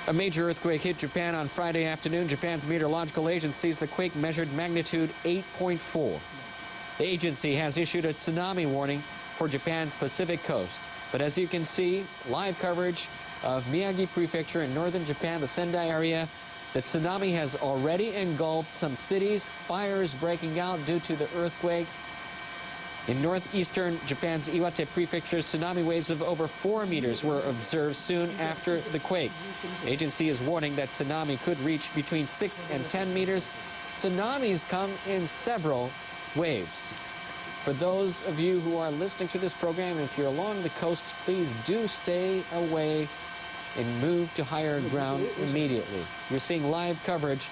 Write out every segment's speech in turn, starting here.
A major earthquake hit Japan on Friday afternoon. Japan's meteorological agency says the quake measured magnitude 8.4. The agency has issued a tsunami warning for Japan's Pacific coast. But as you can see, live coverage of Miyagi Prefecture in northern Japan, the Sendai area, the tsunami has already engulfed some cities, fires breaking out due to the earthquake. In northeastern Japan's Iwate Prefecture, tsunami waves of over 4 meters were observed soon after the quake. The agency is warning that tsunami could reach between 6 and 10 meters. Tsunamis come in several waves. For those of you who are listening to this program, if you're along the coast, please do stay away and move to higher ground immediately. You're seeing live coverage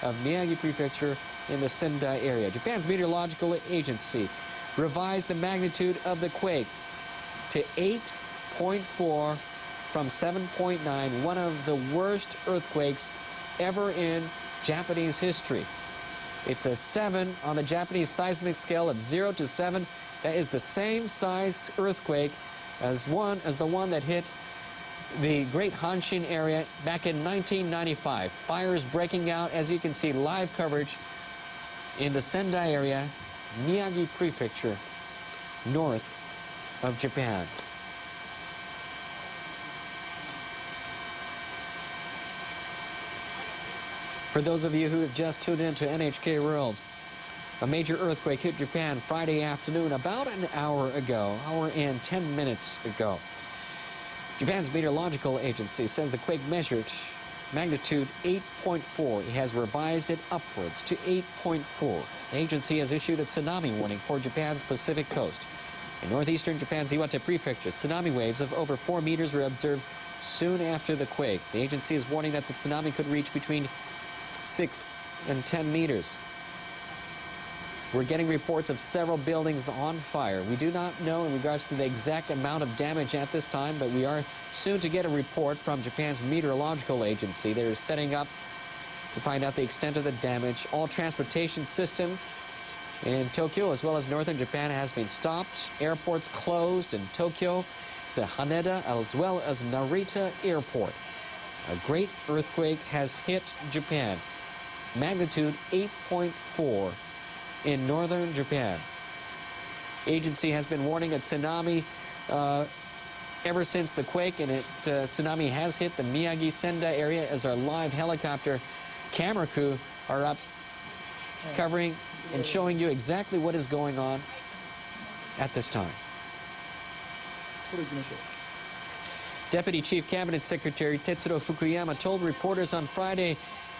of Miyagi Prefecture in the Sendai area. Japan's meteorological agency revised the magnitude of the quake to 8.4 from 7.9, one of the worst earthquakes ever in Japanese history. It's a 7 on the Japanese seismic scale of 0 to 7. That is the same size earthquake as the one that hit the Great Hanshin area back in 1995. Fires breaking out, as you can see, live coverage in the Sendai area, Miyagi Prefecture, north of Japan. For those of you who have just tuned in to NHK World, a major earthquake hit Japan Friday afternoon about an hour and 10 minutes ago. Japan's meteorological agency says the quake measured magnitude 8.4. It has revised it upwards to 8.4. The agency has issued a tsunami warning for Japan's Pacific coast. In northeastern Japan's Iwate Prefecture, tsunami waves of over 4 meters were observed soon after the quake. The agency is warning that the tsunami could reach between 6 and 10 meters. We're getting reports of several buildings on fire. We do not know in regards to the exact amount of damage at this time, but we are soon to get a report from Japan's meteorological agency. They're setting up to find out the extent of the damage. All transportation systems in Tokyo as well as northern Japan has been stopped. Airports closed in Tokyo, Haneda, as well as Narita Airport. A great earthquake has hit Japan. Magnitude 8.4 in northern Japan. Agency has been warning a tsunami ever since the quake, and tsunami has hit the Miyagi Sendai area as our live helicopter camera crew are up covering and showing you exactly what is going on at this time. Deputy Chief Cabinet Secretary Tetsuro Fukuyama told reporters on Friday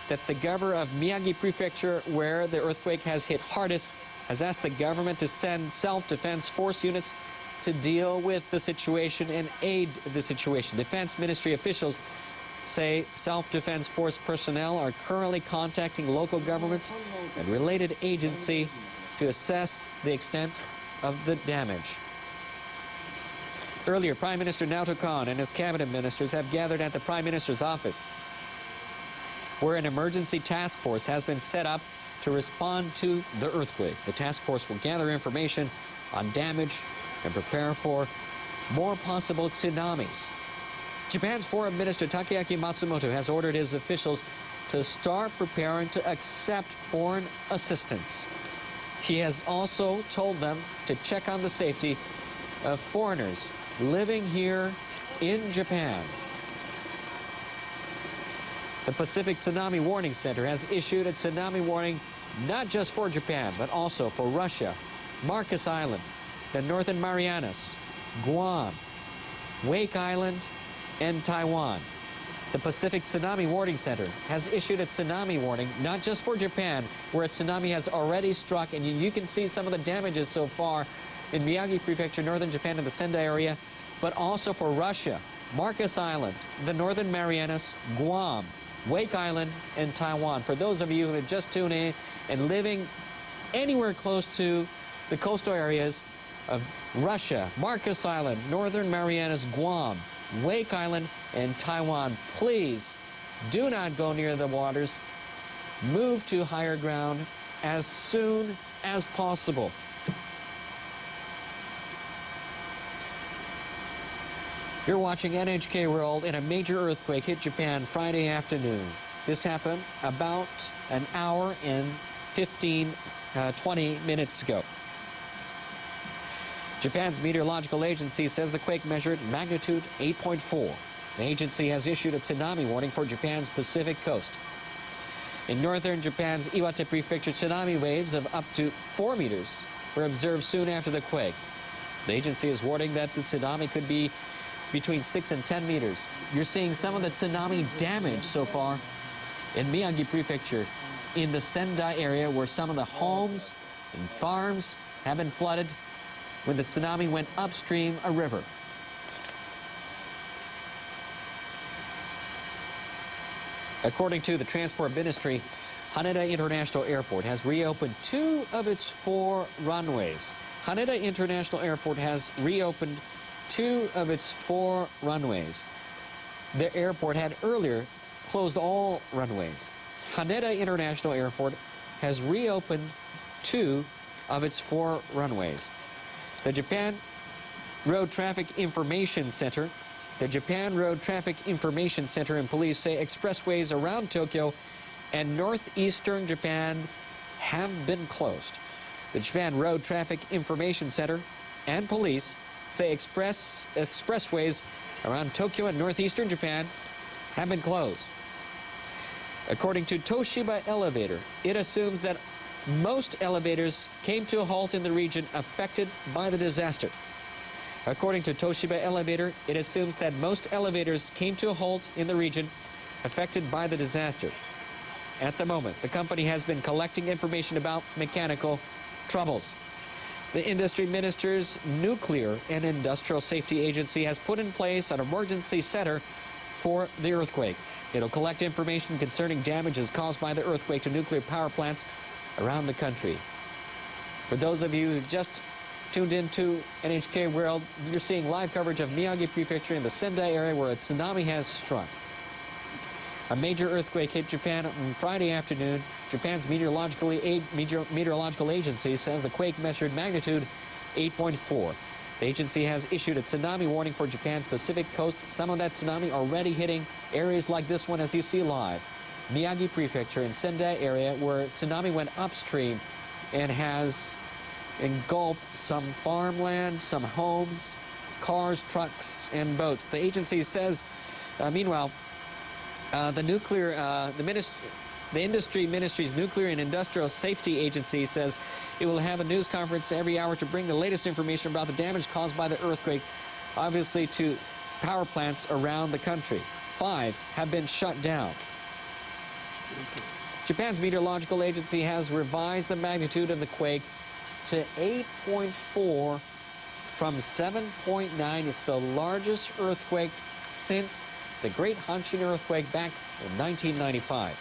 that the governor of Miyagi Prefecture, where the earthquake has hit hardest, has asked the government to send self-defense force units to deal with the situation and aid the situation. Defense Ministry officials say self-defense force personnel are currently contacting local governments and related agency to assess the extent of the damage. Earlier, Prime Minister Naoto Kan and his cabinet ministers have gathered at the Prime Minister's office, where an emergency task force has been set up to respond to the earthquake. The task force will gather information on damage and prepare for more possible tsunamis. Japan's Foreign Minister Takeaki Matsumoto has ordered his officials to start preparing to accept foreign assistance. He has also told them to check on the safety of foreigners living here in Japan. The Pacific Tsunami Warning Center has issued a tsunami warning not just for Japan, but also for Russia, Marcus Island, the Northern Marianas, Guam, Wake Island, and Taiwan. The Pacific Tsunami Warning Center has issued a tsunami warning not just for Japan, where a tsunami has already struck, and you can see some of the damages so far in Miyagi Prefecture, northern Japan, and the Sendai area, but also for Russia, Marcus Island, the Northern Marianas, Guam, Wake Island, and Taiwan. For those of you who have just tuned in and living anywhere close to the coastal areas of Russia, Marcus Island, Northern Marianas, Guam, Wake Island, and Taiwan, please do not go near the waters. Move to higher ground as soon as possible. You're watching NHK World, and a major earthquake hit Japan Friday afternoon. This happened about an hour and 20 minutes ago. Japan's meteorological agency says the quake measured magnitude 8.4. The agency has issued a tsunami warning for Japan's Pacific coast. In northern Japan's Iwate Prefecture, tsunami waves of up to 4 meters were observed soon after the quake. The agency is warning that the tsunami could be between 6 and 10 meters. You're seeing some of the tsunami damage so far in Miyagi Prefecture, in the Sendai area, where some of the homes and farms have been flooded when the tsunami went upstream a river. According to the Transport Ministry, Haneda International Airport has reopened 2 of its 4 runways. Haneda International Airport has reopened 2 of its 4 runways. The airport had earlier closed all runways. Haneda International Airport has reopened 2 of its 4 runways. The Japan Road Traffic Information Center and police say expressways around Tokyo and northeastern Japan have been closed. The Japan Road Traffic Information Center and police say expressways around Tokyo and northeastern Japan have been closed. According to Toshiba Elevator, it assumes that most elevators came to a halt in the region affected by the disaster. According to Toshiba Elevator, it assumes that most elevators came to a halt in the region affected by the disaster. At the moment, the company has been collecting information about mechanical troubles. The Industry Minister's Nuclear and Industrial Safety Agency has put in place an emergency center for the earthquake. It'll collect information concerning damages caused by the earthquake to nuclear power plants around the country. For those of you who've just tuned into NHK World, you're seeing live coverage of Miyagi Prefecture in the Sendai area where a tsunami has struck. A major earthquake hit Japan on Friday afternoon. Japan's meteorological agency says the quake measured magnitude 8.4. The agency has issued a tsunami warning for Japan's Pacific coast. Some of that tsunami already hitting areas like this one, as you see live. Miyagi Prefecture in Sendai area, where tsunami went upstream and has engulfed some farmland, some homes, cars, trucks, and boats. The agency says, meanwhile, the Industry Ministry's Nuclear and Industrial Safety Agency says it will have a news conference every hour to bring the latest information about the damage caused by the earthquake, obviously to power plants around the country. 5 have been shut down. Japan's meteorological agency has revised the magnitude of the quake to 8.4 from 7.9. It's the largest earthquake since the Great Hanshin earthquake back in 1995.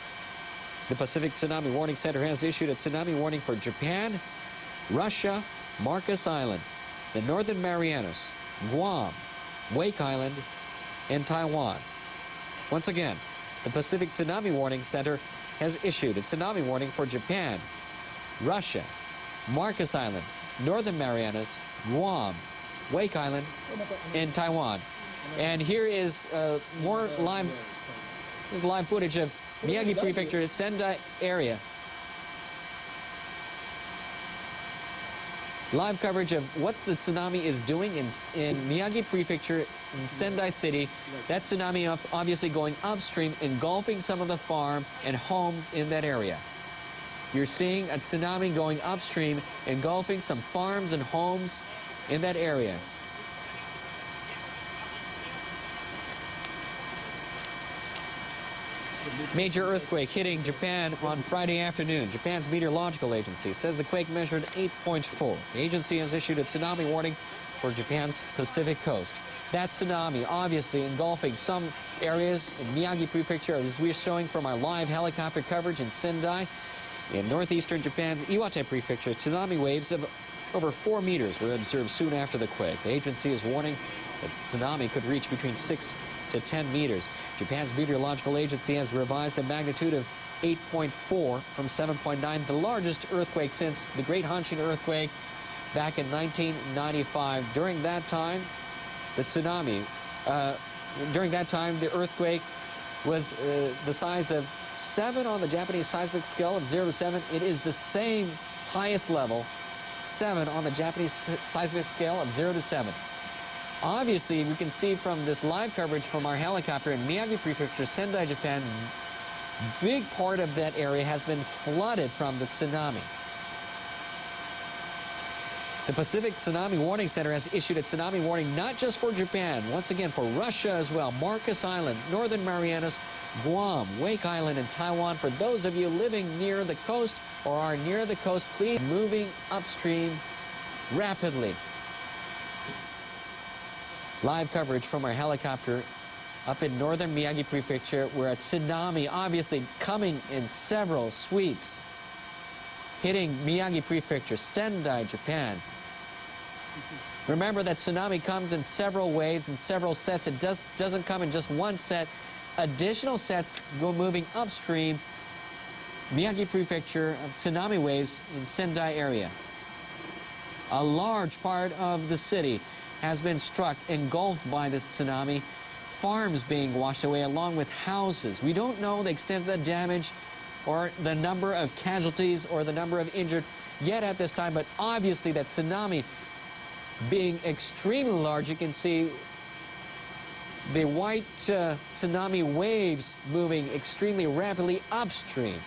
The Pacific Tsunami Warning Center has issued a tsunami warning for Japan, Russia, Marcus Island, the Northern Marianas, Guam, Wake Island, and Taiwan. Once again, the Pacific Tsunami Warning Center has issued a tsunami warning for Japan, Russia, Marcus Island, Northern Marianas, Guam, Wake Island, and Taiwan. And here is more live footage of Miyagi Prefecture, Sendai area. Live coverage of what the tsunami is doing in Miyagi Prefecture in Sendai City. That tsunami obviously going upstream, engulfing some of the farm and homes in that area. You're seeing a tsunami going upstream, engulfing some farms and homes in that area. Major earthquake hitting Japan on Friday afternoon. Japan's meteorological agency says the quake measured 8.4. The agency has issued a tsunami warning for Japan's Pacific coast. That tsunami obviously engulfing some areas in Miyagi Prefecture, as we're showing from our live helicopter coverage in Sendai. In northeastern Japan's Iwate Prefecture, tsunami waves of over 4 meters were observed soon after the quake. The agency is warning that the tsunami could reach between 6 to 10 meters. Japan's meteorological agency has revised the magnitude of 8.4 from 7.9, the largest earthquake since the Great Hanshin earthquake back in 1995. During that time, the tsunami During that time, the earthquake was the size of 7 on the Japanese seismic scale of 0 to 7. It is the same highest level, 7 on the Japanese seismic scale of 0 to 7. Obviously, we can see from this live coverage from our helicopter in Miyagi Prefecture, Sendai, Japan, big part of that area has been flooded from the tsunami. The Pacific Tsunami Warning Center has issued a tsunami warning not just for Japan, once again for Russia as well, Marcus Island, Northern Marianas, Guam, Wake Island, and Taiwan. For those of you living near the coast or are near the coast, please moving upstream rapidly. Live coverage from our helicopter up in northern Miyagi Prefecture, where a tsunami obviously coming in several sweeps, hitting Miyagi Prefecture, Sendai, Japan. Remember that tsunami comes in several waves and several sets. It doesn't come in just one set. Additional sets go moving upstream. Miyagi Prefecture, tsunami waves in Sendai area. A large part of the city has been struck, engulfed by this tsunami. Farms being washed away along with houses. We don't know the extent of the damage or the number of casualties or the number of injured yet at this time, but obviously that tsunami being extremely large, you can see the white tsunami waves moving extremely rapidly upstream.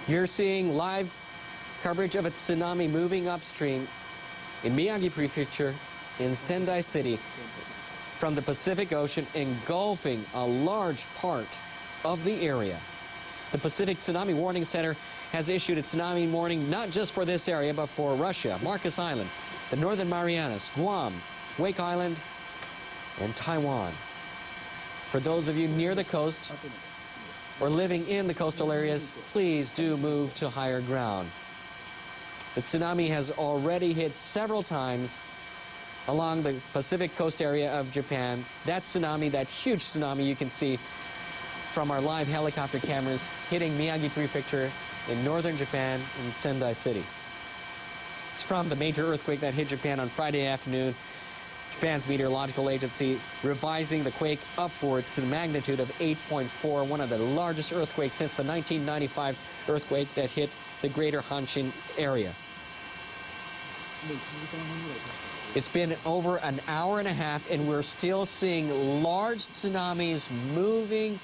You're seeing live coverage of a tsunami moving upstream in Miyagi Prefecture in Sendai City from the Pacific Ocean, engulfing a large part of the area. The Pacific Tsunami Warning Center has issued a tsunami warning not just for this area, but for Russia, Marcus Island, the Northern Marianas, Guam, Wake Island, and Taiwan. For those of you near the coast or living in the coastal areas, please do move to higher ground. The tsunami has already hit several times along the Pacific coast area of Japan. That tsunami, that huge tsunami you can see from our live helicopter cameras hitting Miyagi Prefecture in northern Japan in Sendai City. It's from the major earthquake that hit Japan on Friday afternoon. Japan's meteorological agency revising the quake upwards to the magnitude of 8.4, one of the largest earthquakes since the 1995 earthquake that hit the greater Hanshin area. It's been over an hour and a half, and we're still seeing large tsunamis moving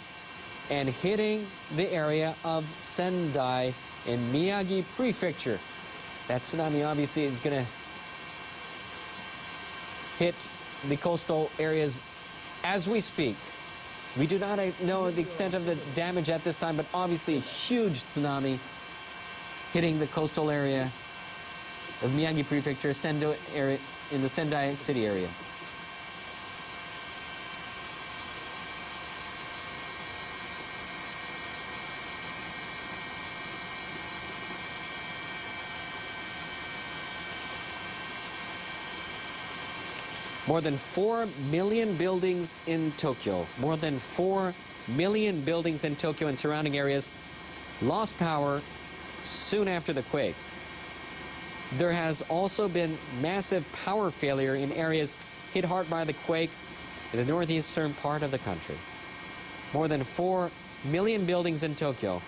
and hitting the area of Sendai in Miyagi Prefecture. That tsunami obviously is going to hit the coastal areas as we speak. We do not know the extent of the damage at this time, but obviously a huge tsunami hitting the coastal area of Miyagi Prefecture, Sendai area, in the Sendai City area. More than 4 million buildings in Tokyo, more than 4 million buildings in Tokyo and surrounding areas lost power soon after the quake. There has also been massive power failure in areas hit hard by the quake in the northeastern part of the country. More than 4 million buildings in Tokyo